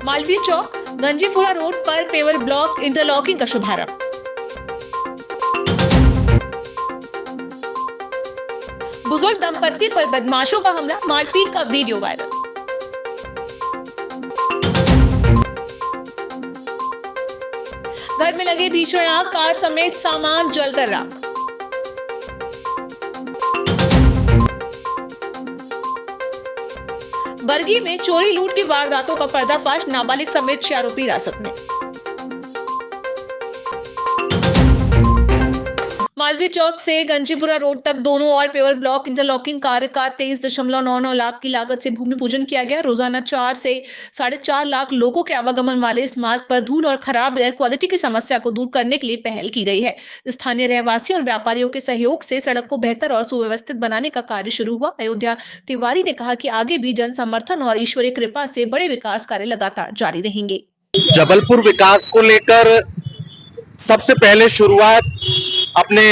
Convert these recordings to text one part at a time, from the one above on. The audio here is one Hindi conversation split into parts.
मालवीय चौक गंजीपुरा रोड पर पेवर ब्लॉक इंटरलॉकिंग का शुभारंभ। बुजुर्ग दंपत्ति पर बदमाशों का हमला, मारपीट का वीडियो वायरल। घर में लगे भीषण आग, कार समेत सामान जलकर राख। बरगी में चोरी लूट की वारदातों का पर्दाफाश, नाबालिग समेत 6 आरोपी हिरासत में। मालवीय चौक से गंजीपुरा रोड तक दोनों और पेवर ब्लॉक इंटरलॉकिंग कार्य का 23.99 लाख की लागत से भूमि पूजन किया गया। रोजाना 4 से 4.5 लाख लोगों के आवागमन वाले इस मार्ग पर धूल और खराब एयर क्वालिटी की समस्या को दूर करने के लिए पहल की गई है। स्थानीय रहवासियों और व्यापारियों के सहयोग से सड़क को बेहतर और सुव्यवस्थित बनाने का कार्य शुरू हुआ। अयोध्या तिवारी ने कहा कि आगे भी जन समर्थन और ईश्वरीय कृपा से बड़े विकास कार्य लगातार जारी रहेंगे। जबलपुर विकास को लेकर सबसे पहले शुरुआत अपने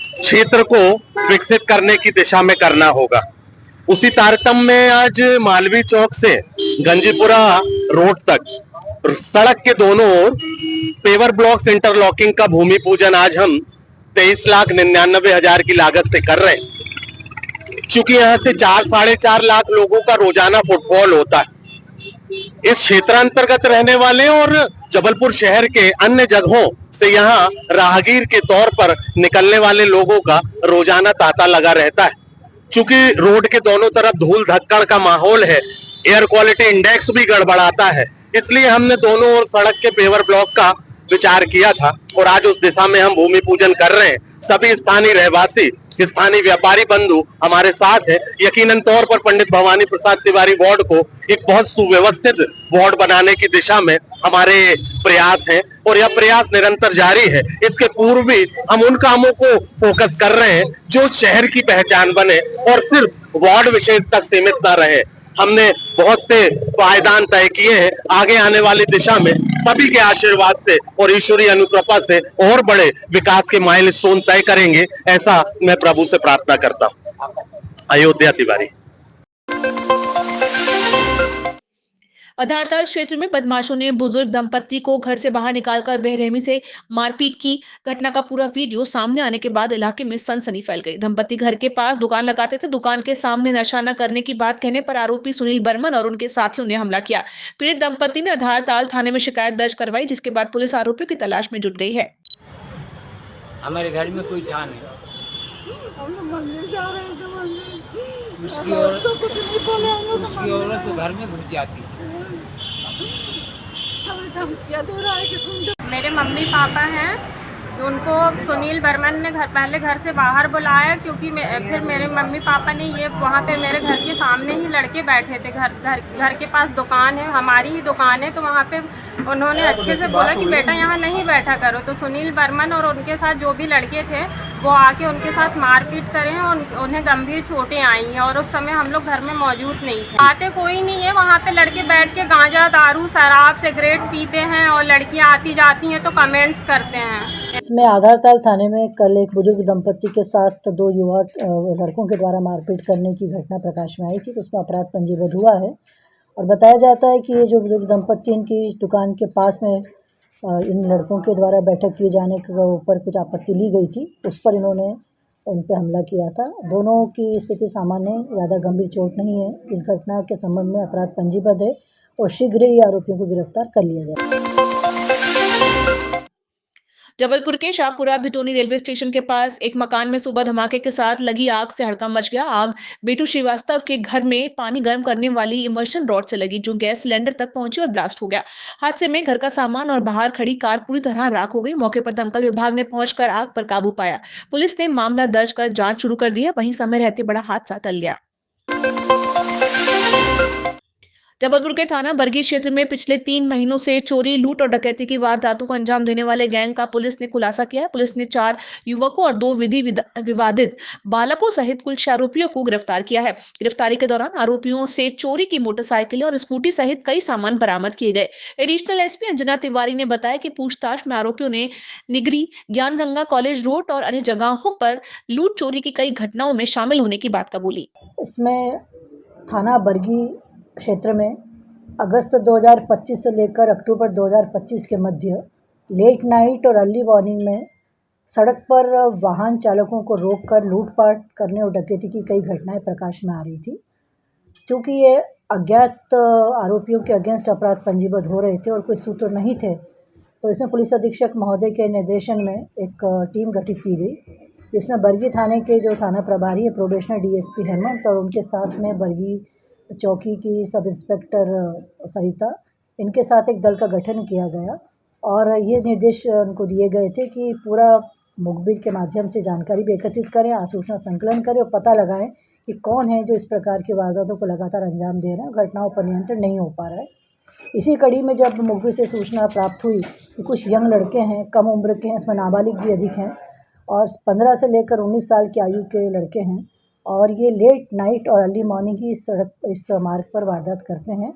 क्षेत्र को विकसित करने की दिशा में करना होगा। उसी तारतम्य में आज मालवीय चौक से गंजीपुरा रोड तक सड़क के दोनों ओर पेवर ब्लॉक्स इंटरलॉकिंग का भूमि पूजन आज हम 23,99,000 की लागत से कर रहे हैं। क्योंकि यहाँ से 4-4.5 लाख लोगों का रोजाना फुटफॉल होता है। इस क्षेत्रांतर्गत रहने वाले और जबलपुर शहर के अन्य जगहों से यहाँ राहगीर के तौर पर निकलने वाले लोगों का रोजाना तांता लगा रहता है। क्योंकि रोड के दोनों तरफ धूल धक्कड़ का माहौल है, एयर क्वालिटी इंडेक्स भी गड़बड़ाता है, इसलिए हमने दोनों ओर सड़क के पेवर ब्लॉक का विचार किया था और आज उस दिशा में हम भूमि पूजन कर रहे हैं। सभी स्थानीय रहवासी, स्थानीय व्यापारी बंधु हमारे साथ है। यकीनन तौर पर पंडित भवानी प्रसाद तिवारी वार्ड को एक बहुत सुव्यवस्थित वार्ड बनाने की दिशा में हमारे प्रयास हैं और यह प्रयास निरंतर जारी है। इसके पूर्व भी हम उन कामों को फोकस कर रहे हैं जो शहर की पहचान बने और सिर्फ वार्ड विशेष तक सीमित न रहे। हमने बहुत से पायदान तय किए हैं। आगे आने वाली दिशा में सभी के आशीर्वाद से और ईश्वरीय अनुकृपा से और बड़े विकास के माइलस्टोन तय करेंगे, ऐसा मैं प्रभु से प्रार्थना करता हूँ। अयोध्या तिवारी। आधारताल क्षेत्र में बदमाशों ने बुजुर्ग दंपत्ति को घर से बाहर निकालकर बेरहमी से मारपीट की घटना का पूरा वीडियो सामने आने के बाद इलाके में सनसनी फैल गई। दंपत्ति घर के पास दुकान लगाते थे। दुकान के सामने नशा न करने की बात कहने पर आरोपी सुनील बर्मन और उनके साथियों ने हमला किया। पीड़ित दंपत्ति ने आधारताल थाने में शिकायत दर्ज करवाई, जिसके बाद पुलिस आरोपियों की तलाश में जुट गई है। हमारे घर में कोई था नहीं। उसकी औरत तो घर में घुस जाती। मेरे मम्मी पापा हैं, तो उनको सुनील बर्मन ने पहले घर से बाहर बुलाया, क्योंकि फिर मेरे मम्मी पापा ने ये वहाँ पे मेरे घर के सामने ही लड़के बैठे थे। घर के पास दुकान है, हमारी ही दुकान है, तो वहाँ पे उन्होंने अच्छे से बोला कि बेटा यहाँ नहीं बैठा करो। तो सुनील बर्मन और उनके साथ जो भी लड़के थे वो आके उनके साथ मारपीट करें और उन्हें गंभीर चोटें आई हैं। और उस समय हम लोग घर में मौजूद नहीं थे। आते कोई नहीं है, वहाँ पे लड़के बैठ के गांजा, दारू, शराब, सिगरेट पीते हैं और लड़कियाँ आती जाती हैं तो कमेंट्स करते हैं। इसमें आधारताल थाने में कल एक बुजुर्ग दंपत्ति के साथ 2 युवा लड़कों के द्वारा मारपीट करने की घटना प्रकाश में आई थी, तो उसमें अपराध पंजीबद्ध हुआ है। और बताया जाता है कि ये जो बुजुर्ग दंपत्ति, इनकी दुकान के पास में इन लड़कों के द्वारा बैठक किए जाने के ऊपर कुछ आपत्ति ली गई थी, उस पर इन्होंने उन पे हमला किया था। दोनों की स्थिति सामान्य है, ज़्यादा गंभीर चोट नहीं है। इस घटना के संबंध में अपराध पंजीबद्ध है और शीघ्र ही आरोपियों को गिरफ्तार कर लिया जाएगा। जबलपुर के शाहपुरा भिटोनी रेलवे स्टेशन के पास एक मकान में सुबह धमाके के साथ लगी आग से हड़कंप मच गया। आग बेटू श्रीवास्तव के घर में पानी गर्म करने वाली इमर्शन रॉड से लगी, जो गैस सिलेंडर तक पहुंची और ब्लास्ट हो गया। हादसे में घर का सामान और बाहर खड़ी कार पूरी तरह राख हो गई। मौके पर दमकल विभाग ने पहुंचकर आग पर काबू पाया। पुलिस ने मामला दर्ज कर जांच शुरू कर दिया। वहीं समय रहते बड़ा हादसा टल गया। जबलपुर के थाना बरगी क्षेत्र में पिछले 3 महीनों से चोरी, लूट और डकैती की वारदातों को अंजाम देने वाले गैंग का पुलिस ने खुलासा किया है। पुलिस ने 4 युवकों और 2 विवादित बालकों सहित कुल 6 आरोपियों को गिरफ्तार किया है। गिरफ्तारी के दौरान आरोपियों से चोरी की मोटरसाइकिलें और स्कूटी सहित कई सामान बरामद किए गए। एडिशनल एसपी अंजना तिवारी ने बताया कि पूछताछ में आरोपियों ने निगरी, ज्ञानगंगा कॉलेज रोड और अन्य जगहों पर लूट चोरी की कई घटनाओं में शामिल होने की बात कबूली। इसमें थाना बरगी क्षेत्र में अगस्त 2025 से लेकर अक्टूबर 2025 के मध्य लेट नाइट और अर्ली मॉर्निंग में सड़क पर वाहन चालकों को रोककर लूटपाट करने और डकैती की कई घटनाएं प्रकाश में आ रही थी। क्योंकि ये अज्ञात आरोपियों के अगेंस्ट अपराध पंजीबद्ध हो रहे थे और कोई सूत्र नहीं थे, तो इसमें पुलिस अधीक्षक महोदय के निर्देशन में एक टीम गठित की गई, जिसमें बरगी थाने के जो थाना प्रभारी है प्रोबेशनर डीएसपी हेमंत और उनके साथ में बरगी चौकी की सब इंस्पेक्टर सरिता, इनके साथ एक दल का गठन किया गया और ये निर्देश उनको दिए गए थे कि पूरा मुखबिर के माध्यम से जानकारी भी एकत्रित करें, आसूचना संकलन करें और पता लगाएं कि कौन है जो इस प्रकार की वारदातों को लगातार अंजाम दे रहे हैं, घटनाओं पर नियंत्रण नहीं हो पा रहा है। इसी कड़ी में जब मुखबिर से सूचना प्राप्त हुई कि कुछ यंग लड़के हैं, कम उम्र के हैं, इसमें नाबालिग भी अधिक हैं और 15 से लेकर 19 साल की आयु के लड़के हैं और ये लेट नाइट और अर्ली मॉर्निंग की सड़क इस मार्ग पर वारदात करते हैं।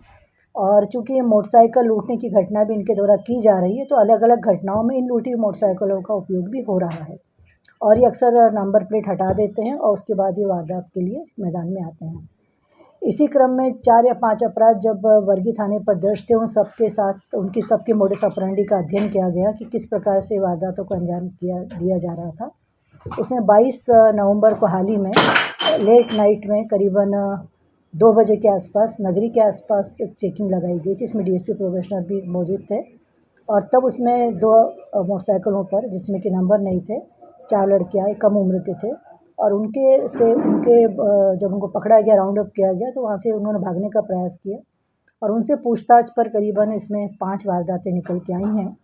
और चूँकि ये मोटरसाइकिल लूटने की घटना भी इनके द्वारा की जा रही है, तो अलग अलग घटनाओं में इन लूटी मोटरसाइकिलों का उपयोग भी हो रहा है और ये अक्सर नंबर प्लेट हटा देते हैं और उसके बाद ये वारदात के लिए मैदान में आते हैं। इसी क्रम में 4 या 5 अपराध जब बरगी थाने पर दर्ज थे, उन सबके साथ उनकी सबके मोडस ऑपरेंडी का अध्ययन किया गया कि किस प्रकार से वारदातों को अंजाम दिया जा रहा था। उसमें 22 नवंबर को हाल ही में लेट नाइट में करीबन 2 बजे के आसपास नगरी के आसपास एक चेकिंग लगाई गई थी, इसमें डीएसपी प्रोबेशनर भी मौजूद थे और तब उसमें 2 मोटरसाइकिलों पर जिसमें कि नंबर नहीं थे 4 लड़के आए, कम उम्र के थे और जब उनको पकड़ा गया, राउंड अप किया गया, तो वहाँ से उन्होंने भागने का प्रयास किया और उनसे पूछताछ पर करीबन इसमें 5 वारदातें निकल के आई हैं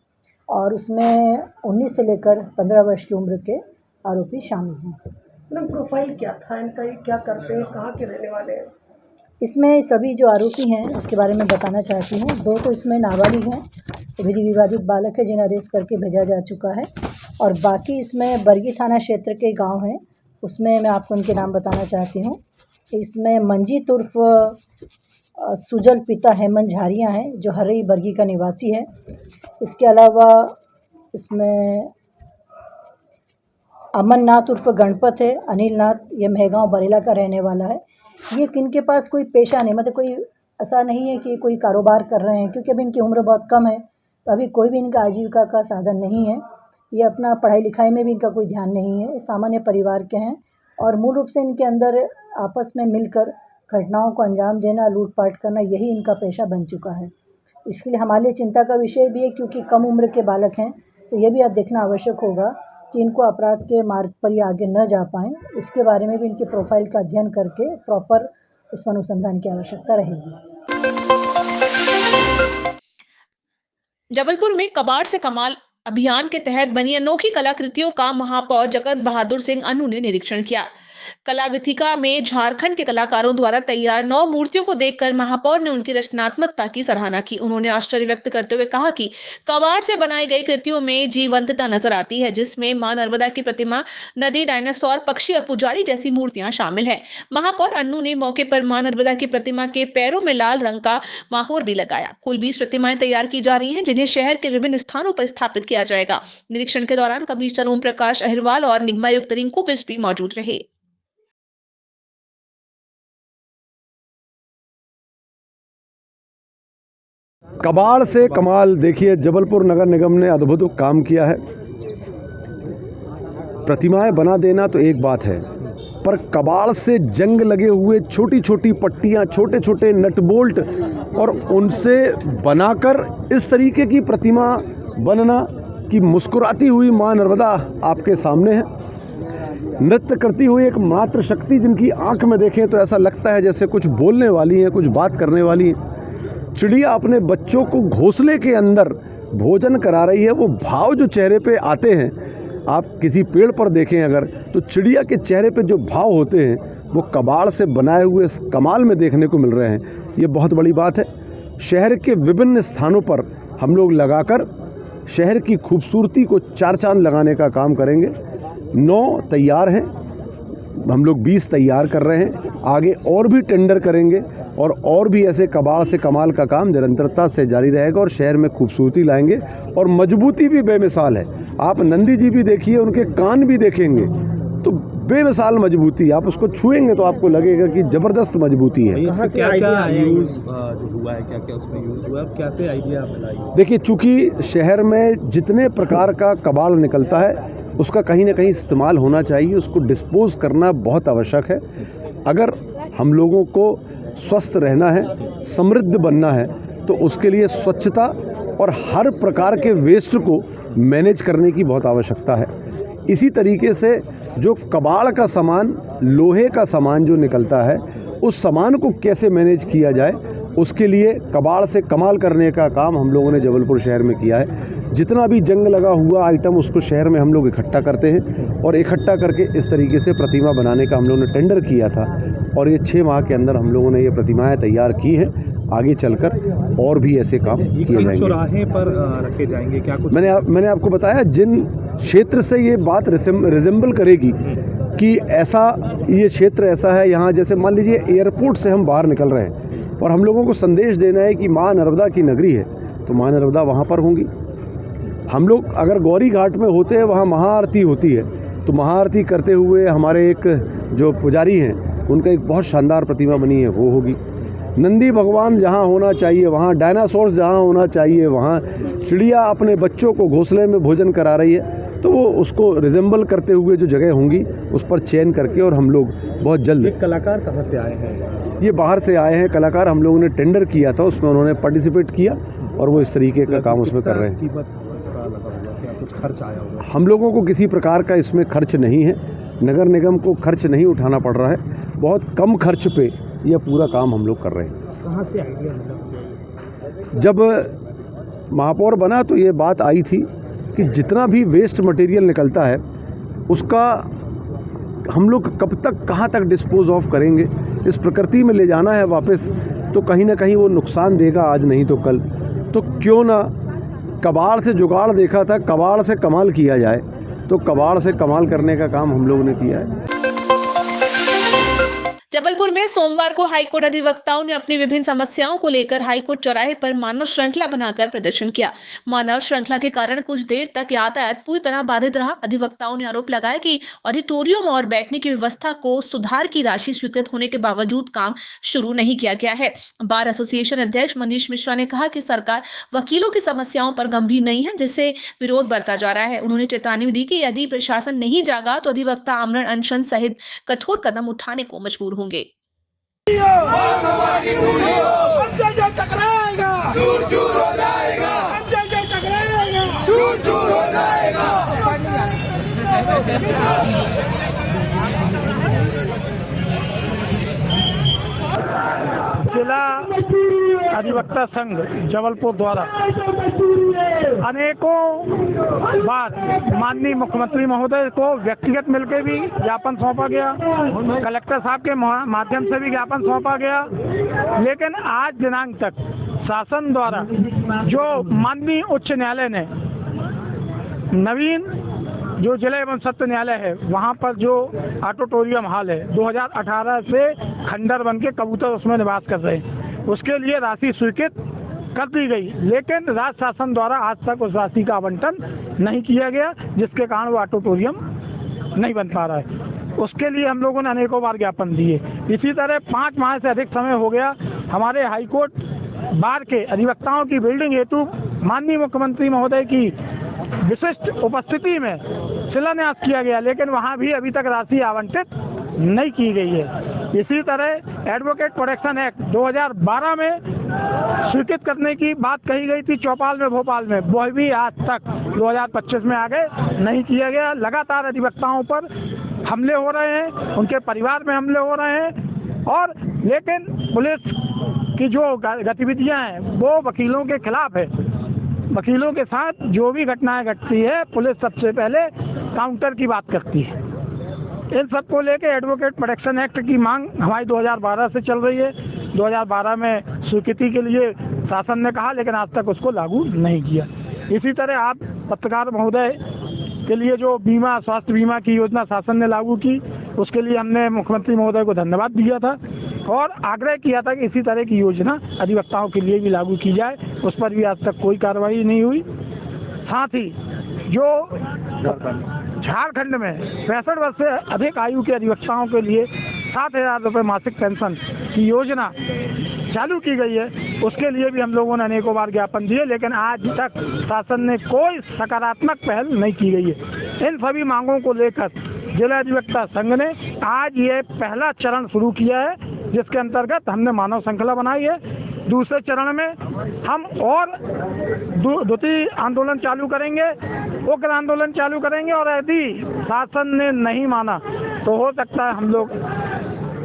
और उसमें 19 से लेकर 15 वर्ष की उम्र के आरोपी शामिल हैं। मैडम प्रोफाइल क्या था इनका, ये क्या करते हैं, कहाँ के रहने वाले हैं? इसमें सभी जो आरोपी हैं उसके बारे में बताना चाहती हूँ। 2 तो इसमें नाबालिग हैं, विधि विवादित बालक है जिन्हें अरेस्ट करके भेजा जा चुका है और बाकी इसमें बरगी थाना क्षेत्र के गांव हैं, उसमें मैं आपको उनके नाम बताना चाहती हूँ। इसमें मंजीत उर्फ सुजल पिता हेमंत झारिया हैं जो हरई बरगी का निवासी है। इसके अलावा इसमें अमननाथ उर्फ गणपत है, अनिल नाथ, ये मेहगांव बरेला का रहने वाला है। ये किनके पास कोई पेशा नहीं, मतलब कोई ऐसा नहीं है कि कोई कारोबार कर रहे हैं, क्योंकि अभी इनकी उम्र बहुत कम है, तो अभी कोई भी इनका आजीविका का साधन नहीं है। ये अपना पढ़ाई लिखाई में भी इनका कोई ध्यान नहीं है, सामान्य परिवार के हैं और मूल रूप से इनके अंदर आपस में मिलकर घटनाओं को अंजाम देना, लूटपाट करना, यही इनका पेशा बन चुका है। इसके लिए हमारे लिए चिंता का विषय भी है, क्योंकि कम उम्र के बालक हैं, तो ये भी अब देखना आवश्यक होगा कि इनको अपराध के मार्ग पर ये आगे न जा पाएँ। इसके बारे में भी इनके प्रोफाइल का अध्ययन करके प्रॉपर इसमें अनुसंधान की आवश्यकता रहेगी। जबलपुर में कबाड़ से कमाल अभियान के तहत बनी अनोखी कलाकृतियों का महापौर जगत बहादुर सिंह अन्नू ने निरीक्षण किया। कलाविथिका में झारखंड के कलाकारों द्वारा तैयार 9 मूर्तियों को देखकर महापौर ने उनकी रचनात्मकता की सराहना की। उन्होंने आश्चर्य व्यक्त करते हुए कहा कि कबाड़ से बनाई गई कृतियों में जीवंतता नजर आती है, जिसमें मां नर्मदा की प्रतिमा, नदी, डायनासोर, पक्षी और पुजारी जैसी मूर्तियां शामिल हैं। महापौर अन्नू ने मौके पर मां नर्मदा की प्रतिमा के पैरों में लाल रंग का माहौर भी लगाया। कुल 20 प्रतिमाएं तैयार की जा रही हैं, जिन्हें शहर के विभिन्न स्थानों पर स्थापित किया जाएगा। निरीक्षण के दौरान कमिश्नर ओम प्रकाश अहिरवाल और निगमायुक्त रिंकू बिष्ट भी मौजूद रहे। कबाड़ से कमाल, देखिए जबलपुर नगर निगम ने अद्भुत काम किया है। प्रतिमाएं बना देना तो एक बात है, पर कबाड़ से जंग लगे हुए छोटी छोटी पट्टियां, छोटे छोटे नट बोल्ट और उनसे बनाकर इस तरीके की प्रतिमा बनना कि मुस्कुराती हुई मां नर्मदा आपके सामने है, नृत्य करती हुई एक मातृ शक्ति जिनकी आंख में देखें तो ऐसा लगता है जैसे कुछ बोलने वाली हैं, कुछ बात करने वाली हैं। चिड़िया अपने बच्चों को घोंसले के अंदर भोजन करा रही है। वो भाव जो चेहरे पे आते हैं, आप किसी पेड़ पर देखें अगर, तो चिड़िया के चेहरे पे जो भाव होते हैं वो कबाड़ से बनाए हुए कमाल में देखने को मिल रहे हैं। ये बहुत बड़ी बात है। शहर के विभिन्न स्थानों पर हम लोग लगाकर शहर की खूबसूरती को 4 चांद लगाने का काम करेंगे। 9 तैयार हैं, हम लोग 20 तैयार कर रहे हैं, आगे और भी टेंडर करेंगे और भी ऐसे कबाड़ से कमाल का काम निरंतरता से जारी रहेगा और शहर में खूबसूरती लाएंगे और मजबूती भी बेमिसाल है। आप नंदी जी भी देखिए, उनके कान भी देखेंगे तो बेमिसाल मजबूती, आप उसको छुएंगे तो आपको लगेगा कि ज़बरदस्त मजबूती है। कहाँ से आइडिया यूज़ जो हुआ है, क्या क्या उसमें यूज़ हुआ है, कैसे आइडिया मिला? देखिए, चूँकि शहर में जितने प्रकार का कबाड़ निकलता है उसका कहीं ना कहीं इस्तेमाल होना चाहिए, उसको डिस्पोज करना बहुत आवश्यक है। अगर हम लोगों को स्वस्थ रहना है, समृद्ध बनना है, तो उसके लिए स्वच्छता और हर प्रकार के वेस्ट को मैनेज करने की बहुत आवश्यकता है। इसी तरीके से जो कबाड़ का सामान, लोहे का सामान जो निकलता है, उस सामान को कैसे मैनेज किया जाए, उसके लिए कबाड़ से कमाल करने का काम हम लोगों ने जबलपुर शहर में किया है। जितना भी जंग लगा हुआ आइटम उसको शहर में हम लोग इकट्ठा करते हैं और इकट्ठा करके इस तरीके से प्रतिमा बनाने का हम लोगों ने टेंडर किया था और ये 6 माह के अंदर हम लोगों ने ये प्रतिमाएं तैयार की हैं। आगे चलकर और भी ऐसे काम किए जाएंगे। चौराहे पर रखे जाएंगे क्या कुछ? मैंने आपको बताया, जिन क्षेत्र से ये बात रिजेंबल करेगी कि ऐसा ये क्षेत्र ऐसा है, यहाँ जैसे मान लीजिए एयरपोर्ट से हम बाहर निकल रहे हैं और हम लोगों को संदेश देना है कि माँ नर्मदा की नगरी है, तो माँ नर्मदा वहाँ पर होंगी। हम लोग अगर गौरी घाट में होते हैं, वहाँ महाआरती होती है, तो महाआरती करते हुए हमारे एक जो पुजारी हैं उनका एक बहुत शानदार प्रतिमा बनी है, वो होगी। नंदी भगवान जहाँ होना चाहिए वहाँ, डायनासोर्स जहाँ होना चाहिए वहाँ, चिड़िया अपने बच्चों को घोंसले में भोजन करा रही है, तो वो उसको रिजेंबल करते हुए जो जगह होंगी उस पर चयन करके और हम लोग बहुत जल्द। कलाकार कहाँ से आए हैं? ये बाहर से आए हैं कलाकार, हम लोगों ने टेंडर किया था, उसमें उन्होंने पार्टिसिपेट किया और वो इस तरीके का काम उसमें कर रहे हैं। कुछ खर्च आया होगा? हम लोगों को किसी प्रकार का इसमें खर्च नहीं है, नगर निगम को खर्च नहीं उठाना पड़ रहा है, बहुत कम खर्च पे यह पूरा काम हम लोग कर रहे हैं। कहाँ से आइडिया मिला? जब महापौर बना तो ये बात आई थी कि जितना भी वेस्ट मटेरियल निकलता है उसका हम लोग कब तक कहाँ तक डिस्पोज ऑफ करेंगे, इस प्रकृति में ले जाना है वापस, तो कहीं ना कहीं वो नुकसान देगा आज नहीं तो कल। तो क्यों ना कबाड़ से जुगाड़ देखा था, कबाड़ से कमाल किया जाए, तो कबाड़ से कमाल करने का काम हम लोगों ने किया है। जबलपुर में सोमवार को हाईकोर्ट अधिवक्ताओं ने अपनी विभिन्न समस्याओं को लेकर हाईकोर्ट चौराहे पर मानव श्रृंखला बनाकर प्रदर्शन किया। मानव श्रृंखला के कारण कुछ देर तक यातायात पूरी तरह बाधित रहा। अधिवक्ताओं ने आरोप लगाया कि ऑडिटोरियम और बैठने की व्यवस्था को सुधार की राशि स्वीकृत होने के बावजूद काम शुरू नहीं किया गया है। बार एसोसिएशन अध्यक्ष मनीष मिश्रा ने कहा कि सरकार वकीलों की समस्याओं पर गंभीर नहीं है, जिससे विरोध बढ़ता जा रहा है। उन्होंने चेतावनी दी कि यदि प्रशासन नहीं जागा तो अधिवक्ता आमरण अनशन सहित कठोर कदम उठाने को मजबूर होंगे। जिला अधिवक्ता संघ जबलपुर द्वारा अनेकों बार माननीय मुख्यमंत्री महोदय को व्यक्तिगत मिलकर भी ज्ञापन सौंपा गया, कलेक्टर साहब के माध्यम से भी ज्ञापन सौंपा गया, लेकिन आज दिनांक तक शासन द्वारा जो माननीय उच्च न्यायालय ने नवीन जो जिला एवं सत्र न्यायालय है वहाँ पर जो ऑडिटोरियम हॉल है 2018 से खंडर बन के कबूतर उसमें निवास कर रहे हैं, उसके लिए राशि स्वीकृत कर दी गई, लेकिन राज्य शासन द्वारा आज तक उस राशि का आवंटन नहीं किया गया, जिसके कारण वो ऑडिटोरियम नहीं बन पा रहा है। उसके लिए हम लोगों ने अनेकों बार ज्ञापन दिए। इसी तरह 5 माह से अधिक समय हो गया हमारे हाईकोर्ट बार के अधिवक्ताओं की बिल्डिंग हेतु माननीय मुख्यमंत्री महोदय की विशिष्ट उपस्थिति में शिलान्यास किया गया, लेकिन वहां भी अभी तक राशि आवंटित नहीं की गई है। इसी तरह एडवोकेट प्रोटेक्शन एक्ट 2012 में स्वीकृत करने की बात कही गई थी चौपाल में, भोपाल में, वह भी आज तक 2025 में आगे नहीं किया गया। लगातार अधिवक्ताओं पर हमले हो रहे हैं, उनके परिवार में हमले हो रहे हैं, और लेकिन पुलिस की जो गतिविधियां हैं वो वकीलों के खिलाफ है। वकीलों के साथ जो भी घटनाएं घटती है पुलिस सबसे पहले काउंटर की बात करती है। इन सबको लेके एडवोकेट प्रोटेक्शन एक्ट की मांग हमारी 2012 से चल रही है। 2012 में स्वीकृति के लिए शासन ने कहा, लेकिन आज तक उसको लागू नहीं किया। इसी तरह आप पत्रकार महोदय के लिए जो बीमा, स्वास्थ्य बीमा की योजना शासन ने लागू की, उसके लिए हमने मुख्यमंत्री महोदय को धन्यवाद दिया था और आग्रह किया था कि इसी तरह की योजना अधिवक्ताओं के लिए भी लागू की जाए। उस पर भी आज तक कोई कार्रवाई नहीं हुई। साथ ही जो झारखंड में 65 वर्ष से अधिक आयु के अधिवक्ताओं के लिए 7,000 रुपये मासिक पेंशन की योजना चालू की गई है। उसके लिए भी हम लोगों ने अनेकों बार ज्ञापन दिए, लेकिन आज तक शासन ने कोई सकारात्मक पहल नहीं की गई है। इन सभी मांगों को लेकर जिला अधिवक्ता संघ ने आज ये पहला चरण शुरू किया है, जिसके अंतर्गत हमने मानव श्रृंखला बनाई है। दूसरे चरण में हम और द्वितीय आंदोलन चालू करेंगे, उग्र आंदोलन चालू करेंगे, और यदि शासन ने नहीं माना तो हो सकता है हम लोग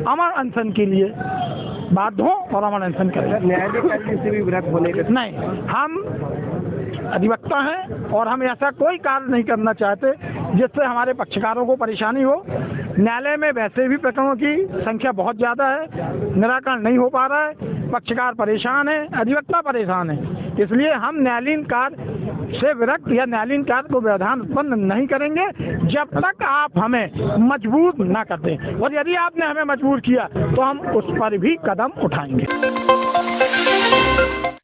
अमर अनशन के लिए बाध्य हों और अमर अनशन करें। न्यायालय से भी विरोध होने का नहीं, हम अधिवक्ता हैं और हम ऐसा कोई कार्य नहीं करना चाहते जिससे हमारे पक्षकारों को परेशानी हो। न्यायालय में वैसे भी प्रकरणों की संख्या बहुत ज्यादा है, निराकरण नहीं हो पा रहा है, पक्षकार परेशान है, अधिवक्ता परेशान है। इसलिए हम न्यायालयीन कार्य से विरक्त या न्यायालयीन कार्य को व्यवधान उत्पन्न नहीं करेंगे जब तक आप हमें मजबूर न कर दें, और यदि आपने हमें मजबूर किया तो हम उस पर भी कदम उठाएंगे।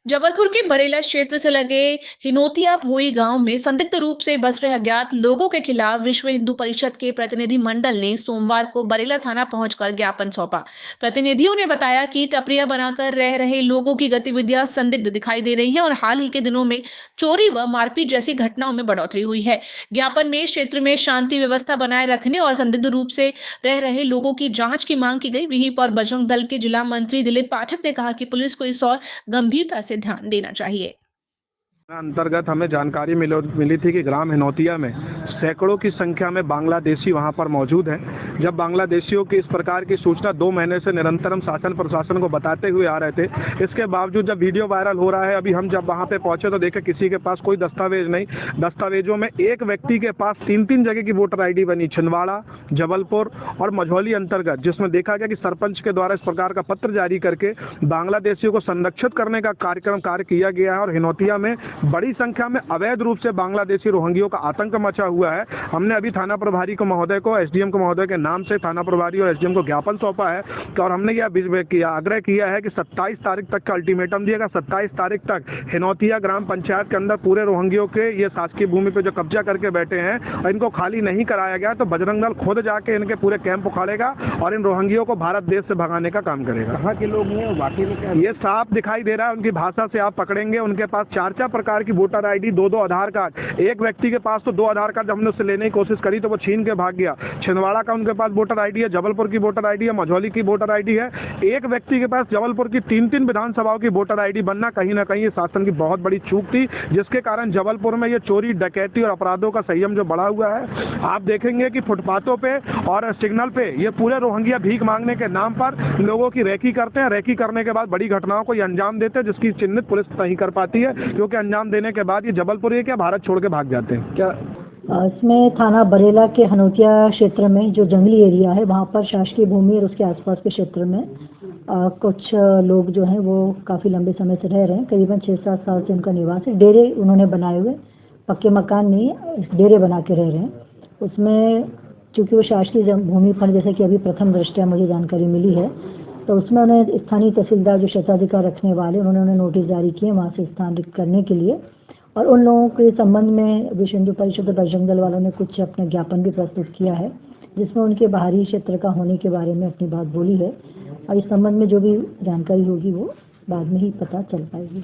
जबलपुर के बरेला क्षेत्र से लगे हिनोतिया भोई गांव में संदिग्ध रूप से बस रहे अज्ञात लोगों के खिलाफ विश्व हिंदू परिषद के प्रतिनिधि मंडल ने सोमवार को बरेला थाना पहुंचकर ज्ञापन सौंपा। प्रतिनिधियों ने बताया कि टपरिया बनाकर रह रहे लोगों की गतिविधियां संदिग्ध दिखाई दे रही हैं और हाल ही के दिनों में चोरी व मारपीट जैसी घटनाओं में बढ़ोतरी हुई है। ज्ञापन में क्षेत्र में शांति व्यवस्था बनाए रखने और संदिग्ध रूप से रह रहे लोगों की जाँच की मांग की गई। विहिप और बजरंग दल के जिला मंत्री दिलीप पाठक ने कहा कि पुलिस को इस और गंभीरता से ध्यान देना चाहिए। अंतर्गत हमें जानकारी मिली थी कि ग्राम हिनोतिया में सैकड़ों की संख्या में बांग्लादेशी वहां पर मौजूद हैं। जब बांग्लादेशियों की इस प्रकार की सूचना 2 महीने से निरंतर हम शासन प्रशासन को बताते हुए आ रहे थे, इसके बावजूद जब वीडियो वायरल हो रहा है, अभी हम जब वहां पे पहुंचे तो देखे किसी के पास कोई दस्तावेज नहीं। दस्तावेजों में एक व्यक्ति के पास 3 जगह की वोटर ID बनी, छिंदवाड़ा, जबलपुर और मझौली अंतर्गत, जिसमें देखा गया कि सरपंच के द्वारा इस प्रकार का पत्र जारी करके बांग्लादेशियों को संरक्षित करने का कार्य किया गया है और हिनोतिया में बड़ी संख्या में अवैध रूप से बांग्लादेशी रोहिंग्यों का आतंक मचा हुआ है। हमने अभी थाना प्रभारी को महोदय को, SDM को महोदय के नाम से थाना प्रभारी और SDM को ज्ञापन सौंपा है और हमने यह आग्रह किया है कि 27 तारीख तक का अल्टीमेटम दिएगा। 27 तारीख तक हिनोतिया ग्राम पंचायत के अंदर पूरे रोहिंग्यों के ये शासकीय भूमि पे जो कब्जा करके बैठे हैं और इनको खाली नहीं कराया गया तो बजरंग दल खुद जाके इनके पूरे कैंप उखाड़ेगा और इन रोहिंग्यों को भारत देश से भगाने का काम करेगा। कहाँ के लोग हैं वाकई में क्या? ये साफ दिखाई दे रहा है, उनकी भाषा से आप पकड़ेंगे। उनके पास 4 प्रकार की वोटर ID, 2 आधार कार्ड। एक व्यक्ति के पास तो 2 आधार कार्ड हमने उससे लेने की कोशिश करी तो वो छीन के भाग गया। छिंदवाड़ा का उनके पास वोटर ID है, जबलपुर की वोटर ID है, मझौली की वोटर ID है। एक व्यक्ति के पास जबलपुर की 3 विधानसभाओं की वोटर ID बनना कहीं ना कहीं शासन की बहुत बड़ी चूक थी, जिसके कारण जबलपुर में ये चोरी, डकैती और अपराधों का संयम जो बढ़ा हुआ है। आप देखेंगे कि फुटपाथों पे और सिग्नल पे ये पूरे रोहिंग्या भीख मांगने के नाम पर लोगों की रेकी करते हैं। रेकी करने के बाद बड़ी घटनाओं को ये अंजाम देते हैं, जिसकी चिन्हित पुलिस नहीं कर पाती है, क्योंकि अंजाम देने के बाद ये जबलपुर क्या भारत छोड़ के भाग जाते हैं। क्या इसमें थाना बरेला के हनोतिया क्षेत्र में जो जंगली एरिया है वहाँ पर शासकीय भूमि और उसके आसपास के क्षेत्र में कुछ लोग जो हैं वो काफ़ी लंबे समय से रह रहे हैं। करीबन 6-7 साल से उनका निवास है। डेरे उन्होंने बनाए हुए, पक्के मकान नहीं, डेरे बना के रह रहे हैं। उसमें चूँकि वो शासकीय भूमि पर, जैसे कि अभी प्रथम दृष्टया मुझे जानकारी मिली है, तो उसमें उन्हें स्थानीय तहसीलदार जो क्षेत्राधिकार रखने वाले उन्होंने नोटिस जारी किए वहाँ से स्थानांतरित करने के लिए। और उन लोगों के संबंध में विश्व हिंदू परिषद और बजरंग दल वालों ने कुछ अपना ज्ञापन भी प्रस्तुत किया है, जिसमें उनके बाहरी क्षेत्र का होने के बारे में अपनी बात बोली है। और इस संबंध में जो भी जानकारी होगी वो बाद में ही पता चल पाएगी।